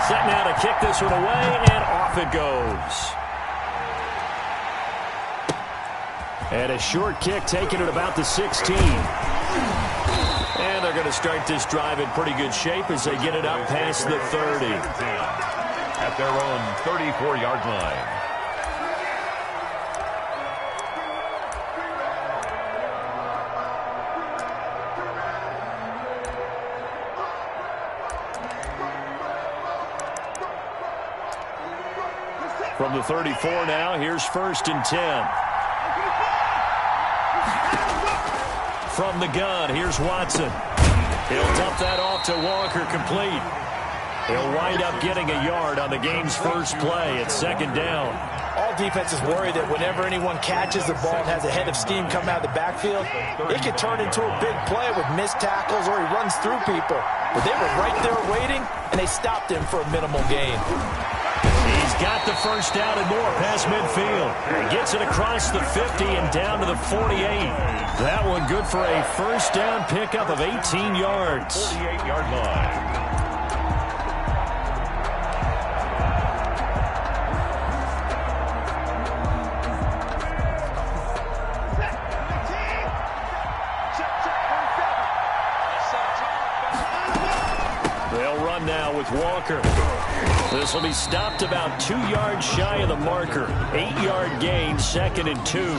Set now to kick this one away, and off it goes. And a short kick taken at about the 16. And they're going to start this drive in pretty good shape as they get it up past the 30. At their own 34-yard line. From the 34 now, here's 1st and 10. From the gun, here's Watson. He'll dump that off to Walker, complete. He'll wind up getting a yard on the game's first play at 2nd down. All defenses worry that whenever anyone catches the ball and has a head of steam coming out of the backfield, it could turn into a big play with missed tackles or he runs through people. But they were right there waiting, and they stopped him for a minimal gain. He's got the first down and more past midfield. He gets it across the 50 and down to the 48. That one good for a first down pickup of 18 yards. 48-yard line. They'll run now with Walker. This will be stopped about 2 yards shy of the marker. 8-yard gain, 2nd and 2.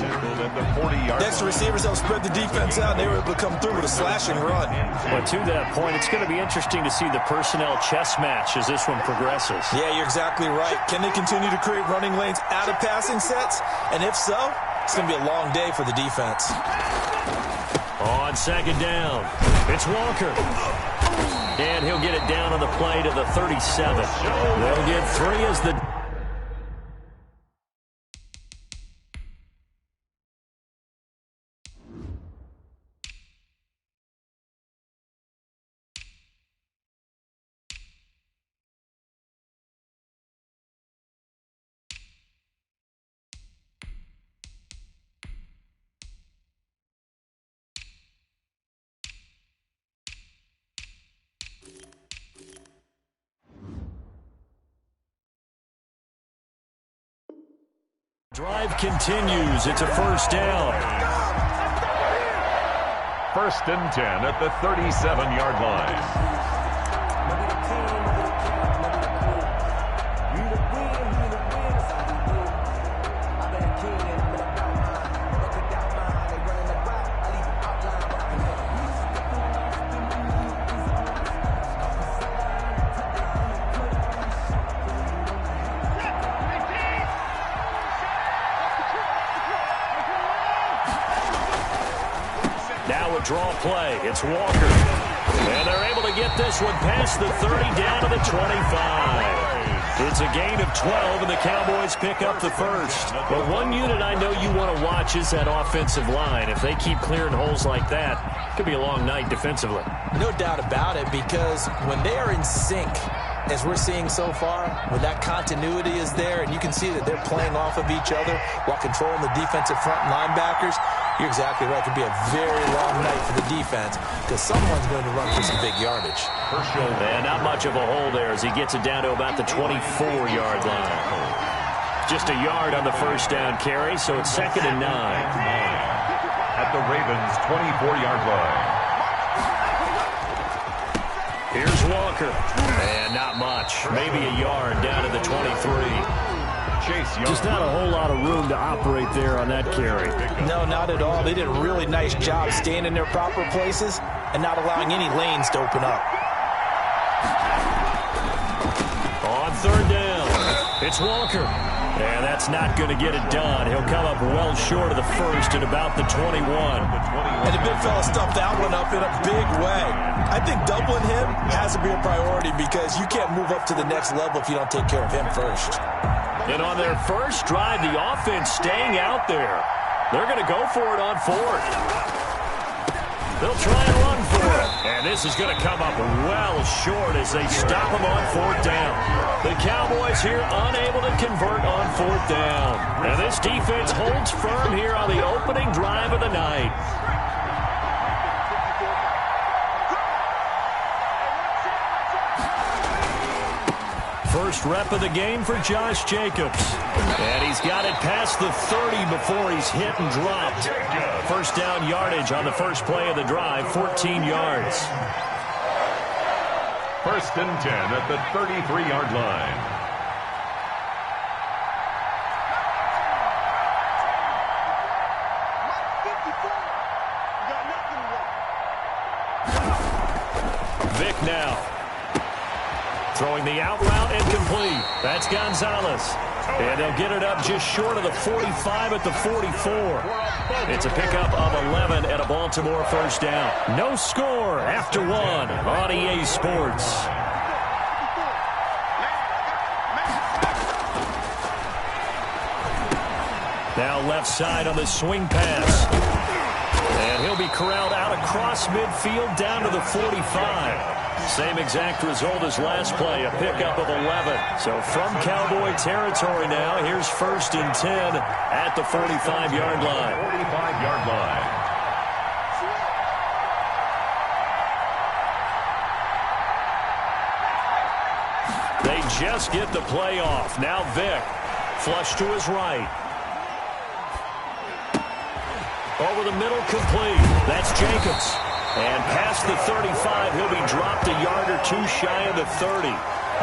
Next, the receivers help spread the defense out, and they were able to come through with a slashing run. But to that point, it's going to be interesting to see the personnel chess match as this one progresses. Yeah, you're exactly right. Can they continue to create running lanes out of passing sets? And if so, it's going to be a long day for the defense. On 2nd down, it's Walker. And he'll get it down on the play to the 37. They'll get 3 as the... Drive continues. It's a first down. 1st and 10 at the 37-yard line. Draw play. It's Walker. And they're able to get this one past the 30 down to the 25. It's a gain of 12, and the Cowboys pick up the first. But one unit I know you want to watch is that offensive line. If they keep clearing holes like that, it could be a long night defensively. No doubt about it, because when they are in sync, as we're seeing so far, when that continuity is there, and you can see that they're playing off of each other while controlling the defensive front linebackers, you're exactly right. It could be a very long night for the defense because someone's going to run for some big yardage. And not much of a hole there as he gets it down to about the 24-yard line. Just a yard on the first down carry, so it's 2nd and 9. At the Ravens' 24-yard line. Here's Walker. And not much. Maybe a yard down to the 23. Just not a whole lot of room to operate there on that carry. No, not at all. They did a really nice job staying in their proper places and not allowing any lanes to open up. On 3rd down, it's Walker. And that's not going to get it done. He'll come up well short of the first at about the 21. And the big fella stuffed that one up in a big way. I think doubling him has to be a priority because you can't move up to the next level if you don't take care of him first. And on their first drive, the offense staying out there. They're going to go for it on fourth. They'll try and run for it. And this is going to come up well short as they stop him on fourth down. The Cowboys here unable to convert on fourth down. And this defense holds firm here on the opening drive of the night. First rep of the game for Josh Jacobs. And he's got it past the 30 before he's hit and dropped. First down yardage on the first play of the drive, 14 yards. First and 10 at the 33-yard line. Vic now. Throwing the out route and complete. That's Gonzalez. And they'll get it up just short of the 45 at the 44. It's a pickup of 11 and a Baltimore first down. No score after one on EA Sports. Now left side on the swing pass. And he'll be corralled out across midfield down to the 45. Same exact result as last play, a pickup of 11. So from Cowboy territory now, here's first and 10 at the 45-yard line. 45-yard line. They just get the play off. Now Vic, flush to his right. Over the middle, complete. That's Jacobs. And past the 35, he'll be dropped a yard or two shy of the 30.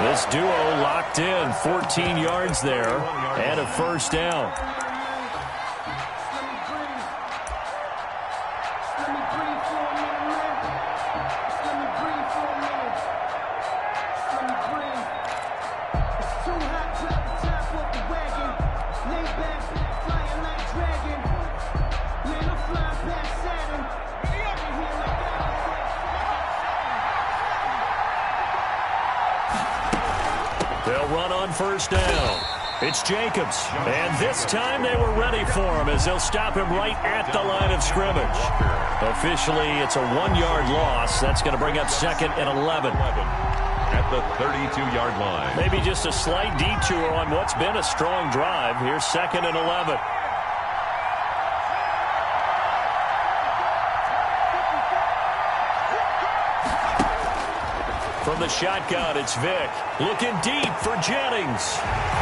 This duo locked in, 14 yards there, and a first down. They'll run on first down. It's Jacobs. And this time they were ready for him as they'll stop him right at the line of scrimmage. Officially, it's a 1-yard loss. That's going to bring up second and 11. At the 32-yard line. Maybe just a slight detour on what's been a strong drive. Here's second and 11. From the shotgun, it's Vic. Looking deep for Jennings.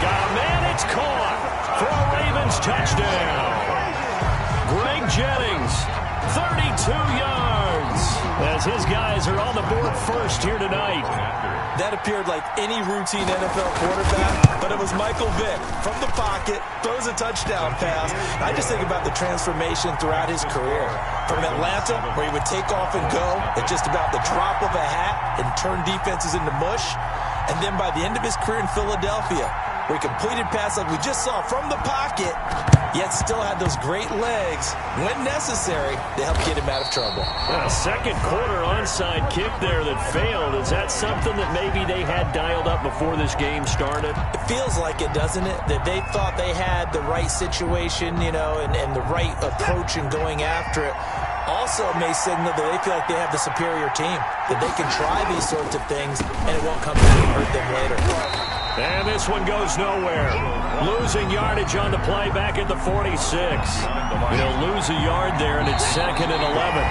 Got a man, it's caught for a Ravens touchdown. Greg Jennings, 32 yards. As his guys are on the board first here tonight. That appeared like any routine NFL quarterback, but it was Michael Vick from the pocket, throws a touchdown pass. I just think about the transformation throughout his career. From Atlanta, where he would take off and go at just about the drop of a hat and turn defenses into mush. And then by the end of his career in Philadelphia, where he completed passes like we just saw from the pocket, yet still had those great legs, when necessary, to help get him out of trouble. A second quarter onside kick there that failed. Is that something that maybe they had dialed up before this game started? It feels like it, doesn't it? That they thought they had the right situation, you know, and the right approach in going after it. Also may signal that they feel like they have the superior team, that they can try these sorts of things, and it won't come back and hurt them later. And this one goes nowhere. Losing yardage on the play back at the 46. He'll lose a yard there, and it's second and 11.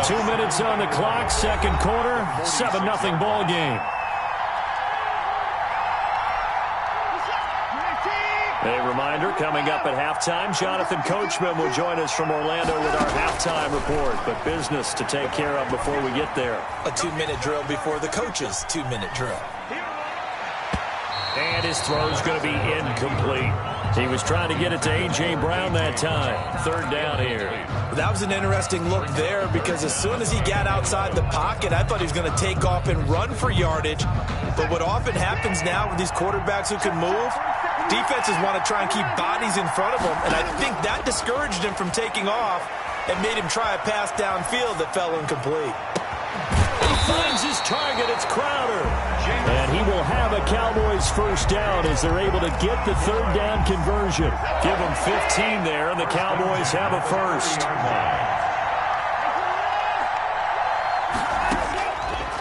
2 minutes on the clock, second quarter, 7-0 ball game. A reminder, coming up at halftime, Jonathan Coachman will join us from Orlando with our halftime report. But business to take care of before we get there. A 2-minute drill before the coach's 2-minute drill. And his throw's going to be incomplete. He was trying to get it to A.J. Brown that time. Third down here. That was an interesting look there because as soon as he got outside the pocket, I thought he was going to take off and run for yardage. But what often happens now with these quarterbacks who can move, Defenses want to try and keep bodies in front of him, and I think that discouraged him from taking off and made him try a pass downfield that fell incomplete. He finds his target. It's Crowder. And he will have a Cowboys first down as they're able to get the third down conversion. Give them 15 there, and the Cowboys have a first.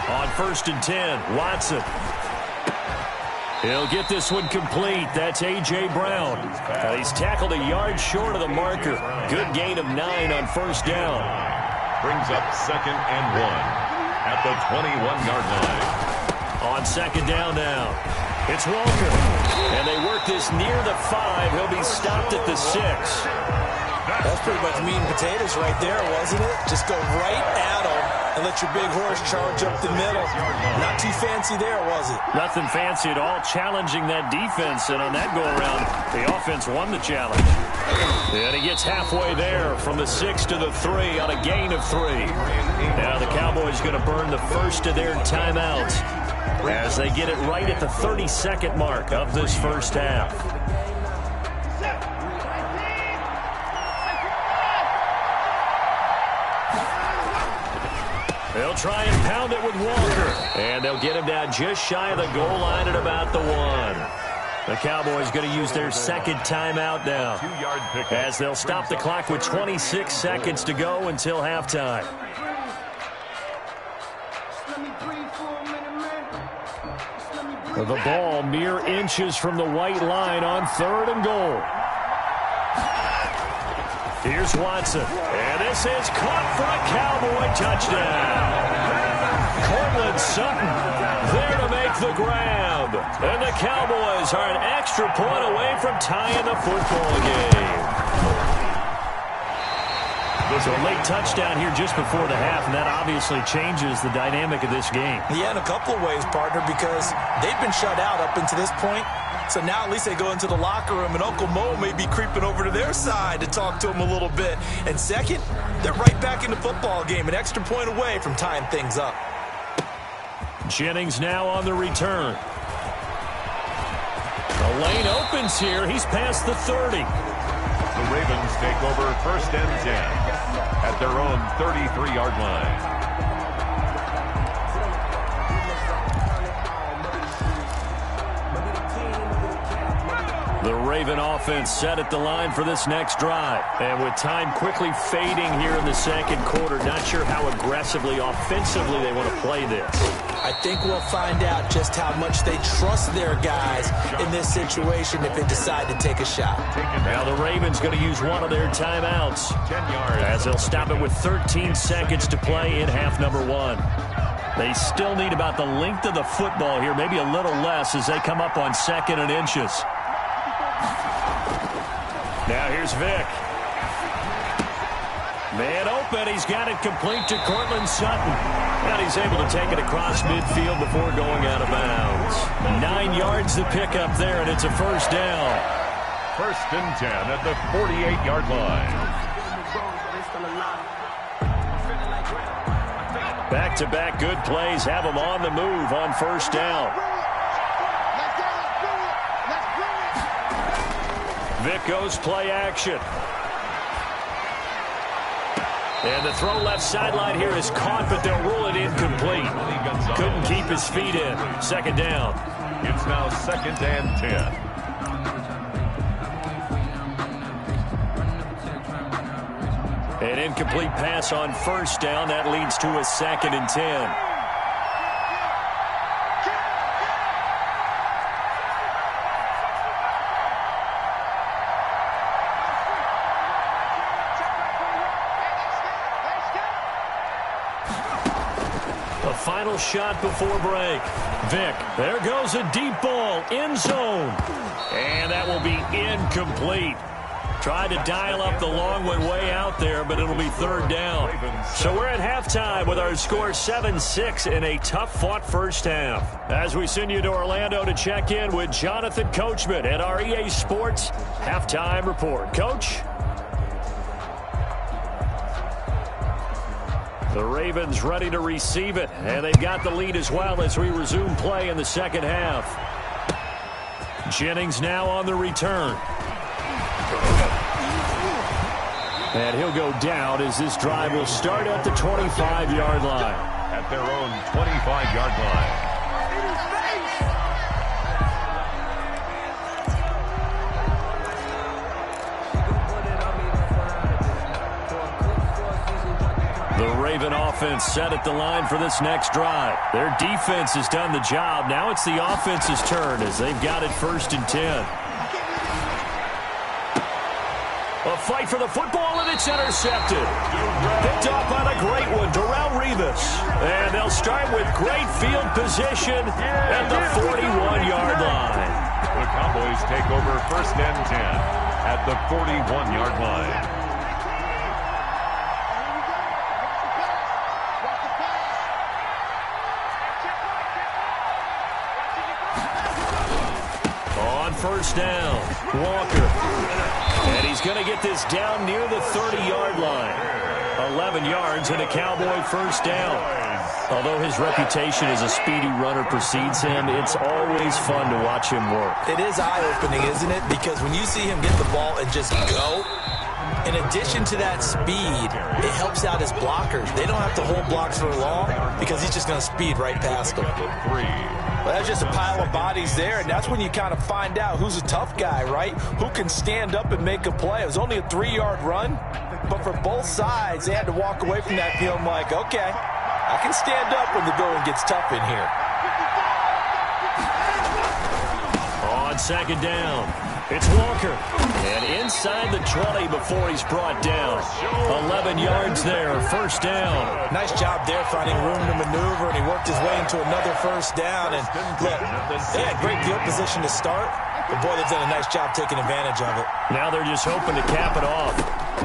On 1st and 10, Watson. He'll get this one complete. That's A.J. Brown. He's tackled a yard short of the marker. Good gain of 9 on first down. Brings up 2nd and 1 at the 21-yard line. On 2nd down now, it's Walker. And they work this near the 5. He'll be stopped at the 6. That's pretty much meat and potatoes right there, wasn't it? Just go right at him and let your big horse charge up the middle. Not too fancy there, was it? Nothing fancy at all, challenging that defense. And on that go-around, the offense won the challenge. And he gets halfway there from the 6 to the 3 on a gain of 3. Now the Cowboys going to burn the first of their timeouts as they get it right at the 32nd mark of this first half. They'll try and pound it with Walker. And they'll get him down just shy of the goal line at about the 1. The Cowboys going to use their second timeout now as they'll stop the clock with 26 seconds to go until halftime. The ball mere inches from the white line on 3rd and goal. Here's Watson, and this is caught for a Cowboy touchdown. Cortland Sutton there to make the grab. And the Cowboys are an extra point away from tying the football game. So a late touchdown here just before the half, and that obviously changes the dynamic of this game. Yeah, in a couple of ways, partner, because they've been shut out up until this point. So now at least they go into the locker room, and Uncle Mo may be creeping over to their side to talk to them a little bit. And second, they're right back in the football game, an extra point away from tying things up. Jennings now on the return. The lane opens here. He's past the 30. The Ravens take over 1st and 10 at their own 33-yard line. The Raven offense set at the line for this next drive. And with time quickly fading here in the second quarter, not sure how aggressively, offensively they want to play this. I think we'll find out just how much they trust their guys in this situation if they decide to take a shot. Now the Ravens going to use one of their timeouts 10 yards as they'll stop it with 13 seconds to play in half number 1. They still need about the length of the football here, maybe a little less as they come up on 2nd and inches. Now here's Vick. Man open. He's got it complete to Cortland Sutton. And he's able to take it across midfield before going out of bounds. 9 yards to pick up there, and it's a first down. 1st and 10 at the 48-yard line. Back-to-back good plays have him on the move on first down. Vick goes play action. And the throw left sideline here is caught, but they'll rule it incomplete. Couldn't keep his feet in. 2nd down. It's now 2nd and 10. An incomplete pass on first down. That leads to a 2nd and 10. Final shot before break. Vick, there goes a deep ball, end zone. And that will be incomplete. Tried to dial up the long one way out there, but it'll be 3rd down. So we're at halftime with our score 7-6 in a tough-fought first half. As we send you to Orlando to check in with Jonathan Coachman at our EA Sports Halftime Report. Coach? The Ravens ready to receive it, and they've got the lead as well as we resume play in the second half. Jennings now on the return. And he'll go down as this drive will start at the 25-yard line. At their own 25-yard line. The Raven offense set at the line for this next drive. Their defense has done the job. Now it's the offense's turn as they've got it 1st and 10. A fight for the football, and it's intercepted. Picked off by the great one, Darrelle Revis. And they'll start with great field position at the 41-yard line. The Cowboys take over 1st and 10 at the 41-yard line. On 1st down, Walker. And he's going to get this down near the 30-yard line. 11 yards and a Cowboy 1st down. Although his reputation as a speedy runner precedes him, it's always fun to watch him work. It is eye-opening, isn't it? Because when you see him get the ball and just go, in addition to that speed, it helps out his blockers. They don't have to hold blocks for long because he's just going to speed right past them. Well, that's just a pile of bodies there, and that's when you kind of find out who's a tough guy, right? Who can stand up and make a play. It was only a 3-yard run, but for both sides, they had to walk away from that feeling like, okay, I can stand up when the going gets tough in here. On 2nd down, it's Walker. And inside the 20 before he's brought down. 11 yards there, 1st down. Nice job there finding room to maneuver, and he worked his way into another 1st down. And look, they had great field position to start, but boy, they've done a nice job taking advantage of it. Now they're just hoping to cap it off.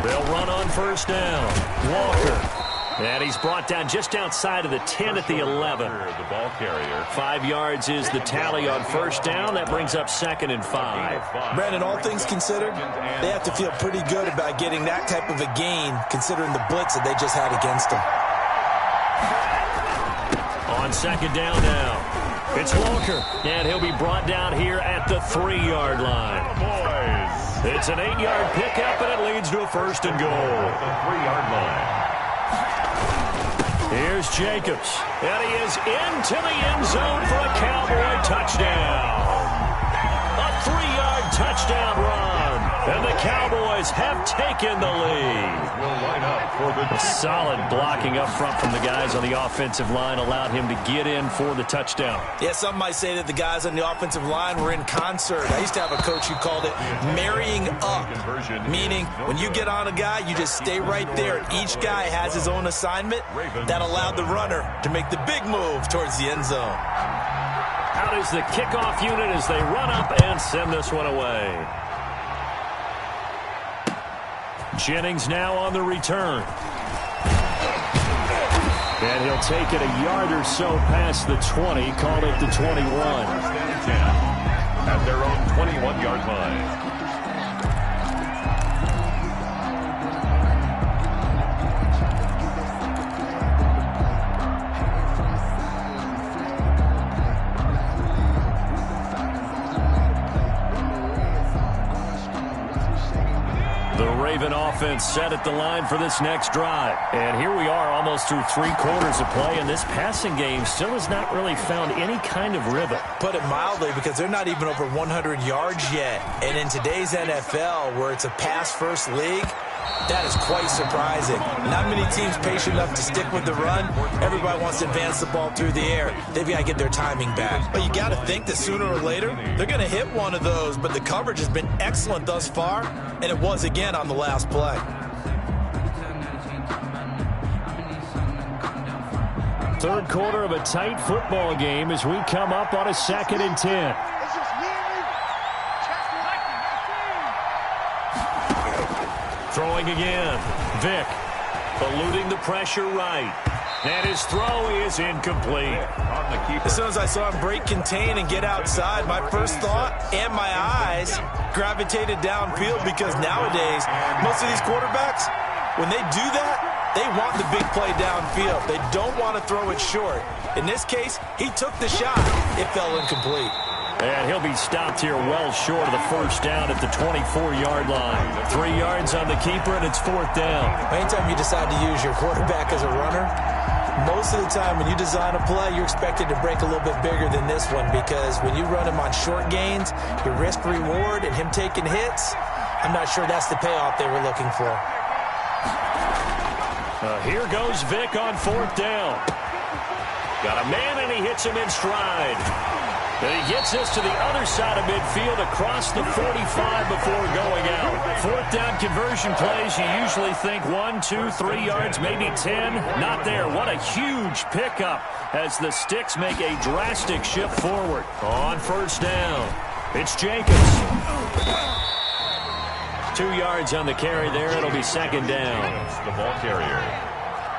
They'll run on 1st down. Walker. And he's brought down just outside of the 10 at the 11. The ball carrier. 5 yards is the tally on 1st down. That brings up 2nd and 5. Brandon, all things considered, they have to feel pretty good about getting that type of a gain, considering the blitz that they just had against them. On 2nd down now, it's Walker. And he'll be brought down here at the 3-yard line. It's an 8-yard pickup, and it leads to a 1st and goal. The 3-yard line. Here's Jacobs, and he is into the end zone for a Cowboy touchdown. A 3-yard touchdown run, and the Cowboys have taken the lead. Will line up for the solid blocking up front from the guys on the offensive line allowed him to get in for the touchdown. Yeah, some might say that the guys on the offensive line were in concert. I used to have a coach who called it marrying up, meaning when you get on a guy, you just stay right there. Each guy has his own assignment that allowed the runner to make the big move towards the end zone. Out is the kickoff unit as they run up and send this one away. Jennings now on the return. And he'll take it a yard or so past the 20, call it the 21. At their own 21-yard line. Raven offense set at the line for this next drive. And here we are almost through 3 quarters of play, and this passing game still has not really found any kind of rhythm. Put it mildly, because they're not even over 100 yards yet. And in today's NFL, where it's a pass-first league, that is quite surprising. Not many teams patient enough to stick with the run. Everybody wants to advance the ball through the air. They've got to get their timing back. But you got to think that sooner or later, they're going to hit one of those. But the coverage has been excellent thus far, and it was again on the last play. Third quarter of a tight football game as we come up on a 2nd and 10. Throwing again. Vick eluding the pressure right. And his throw is incomplete. As soon as I saw him break contain and get outside, my first thought and my eyes gravitated downfield, because nowadays, most of these quarterbacks, when they do that, they want the big play downfield. They don't want to throw it short. In this case, he took the shot. It fell incomplete. And he'll be stopped here well short of the first down at the 24-yard line. 3 yards on the keeper, and it's 4th down. Anytime you decide to use your quarterback as a runner, most of the time when you design a play, you're expected to break a little bit bigger than this one, because when you run him on short gains, your risk-reward and him taking hits, I'm not sure that's the payoff they were looking for. Here goes Vic on 4th down. Got a man, and he hits him in stride. And he gets this to the other side of midfield across the 45 before going out. 4th down conversion plays, you usually think 1, 2, 3 yards, maybe 10. Not there. What a huge pickup as the Sticks make a drastic shift forward. On 1st down, it's Jacobs. 2 yards on the carry there. It'll be 2nd down. The ball carrier.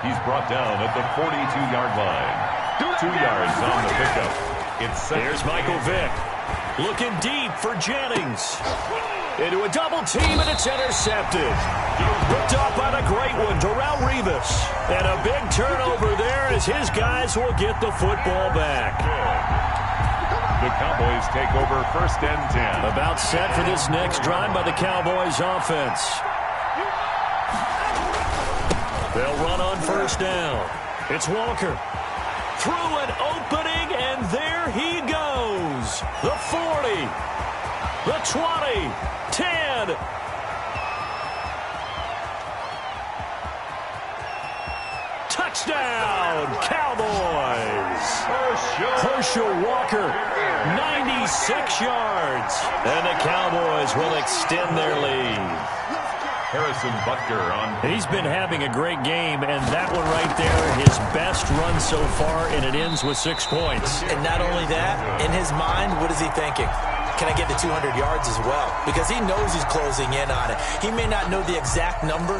He's brought down at the 42-yard line. 2 yards on the pickup. Here's Michael Vick. Looking deep for Jennings. Into a double team, and it's intercepted. Picked off by the great one, Darrelle Revis. And a big turnover there as his guys will get the football back. The Cowboys take over 1st and 10. About set for this next drive by the Cowboys offense. They'll run on 1st down. It's Walker. Through an opening, and there he goes. The 40, the 20, 10. Touchdown, Cowboys. Herschel Walker, 96 yards. And the Cowboys will extend their lead. Harrison Butker on. He's been having a great game, and that one right there, his best run so far, and it ends with 6 points. And not only that, in his mind, what is he thinking? Can I get to 200 yards as well? Because he knows he's closing in on it. He may not know the exact number,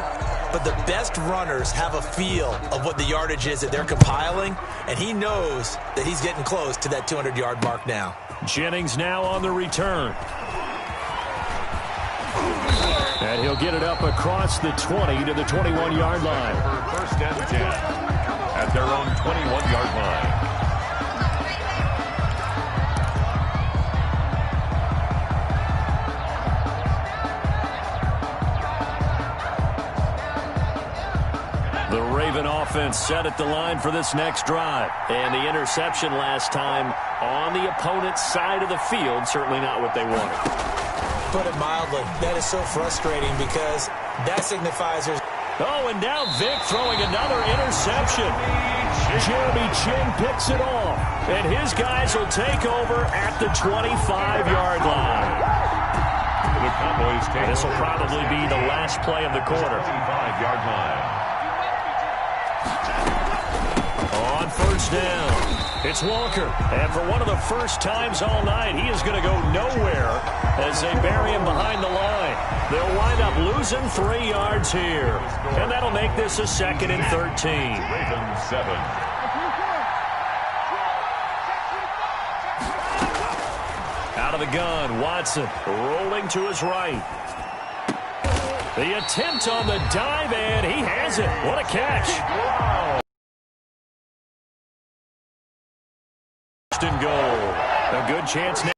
but the best runners have a feel of what the yardage is that they're compiling, and he knows that he's getting close to that 200-yard mark now. Jennings now on the return. And he'll get it up across the 20 to the 21-yard line. For 1st and 10 at their own 21-yard line. The Raven offense set at the line for this next drive. And the interception last time on the opponent's side of the field, certainly not what they wanted. Put it mildly, that is so frustrating because that signifies there's... Oh, and now Vic throwing another interception. Jeremy Chinn picks it off, and his guys will take over at the 25-yard line. The Cowboys take. This will probably be the last play of the quarter. 25-yard line. On 1st down, it's Walker. And for one of the first times all night, he is going to go nowhere as they bury him behind the line. They'll wind up losing 3 yards here. And that'll make this a 2nd and 13. Ravens 7. Out of the gun, Watson rolling to his right. The attempt on the dive, and he has it. What a catch. Wow. And goal. A good chance now.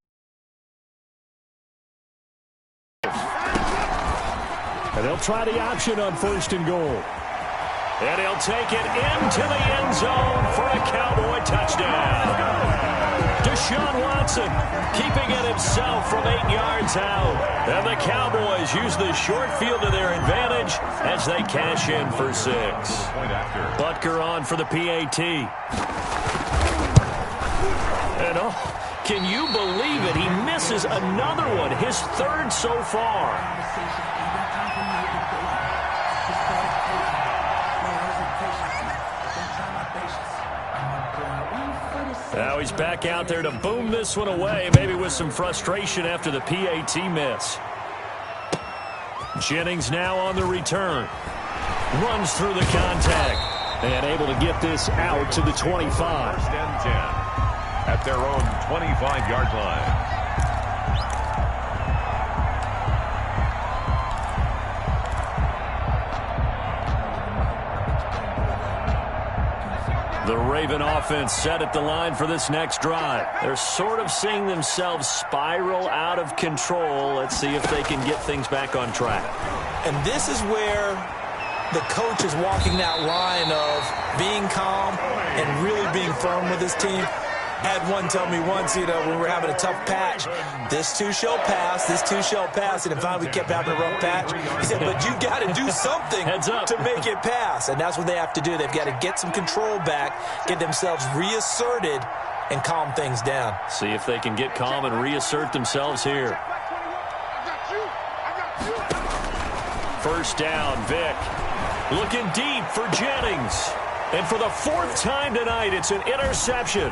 And they'll try the option on 1st and goal. And he'll take it into the end zone for a Cowboy touchdown. Deshaun Watson keeping it himself from 8 yards out. And the Cowboys use the short field to their advantage as they cash in for 6. Butker on for the PAT. And oh, can you believe it? He misses another one, his 3rd so far. Now he's back out there to boom this one away, maybe with some frustration after the PAT miss. Jennings now on the return. Runs through the contact and able to get this out to the 25. 1st and 10 at their own 25-yard line. The Raven offense set at the line for this next drive. They're sort of seeing themselves spiral out of control. Let's see if they can get things back on track. And this is where the coach is walking that line of being calm and really being firm with his team. I had one tell me once, when we were having a tough patch, this too shall pass, this too shall pass, and finally we kept having a rough patch. He said, but you got to do something to make it pass, and that's what they have to do. They've got to get some control back, get themselves reasserted, and calm things down. See if they can get calm and reassert themselves here. First down, Vic. Looking deep for Jennings. And for the fourth time tonight, it's an interception.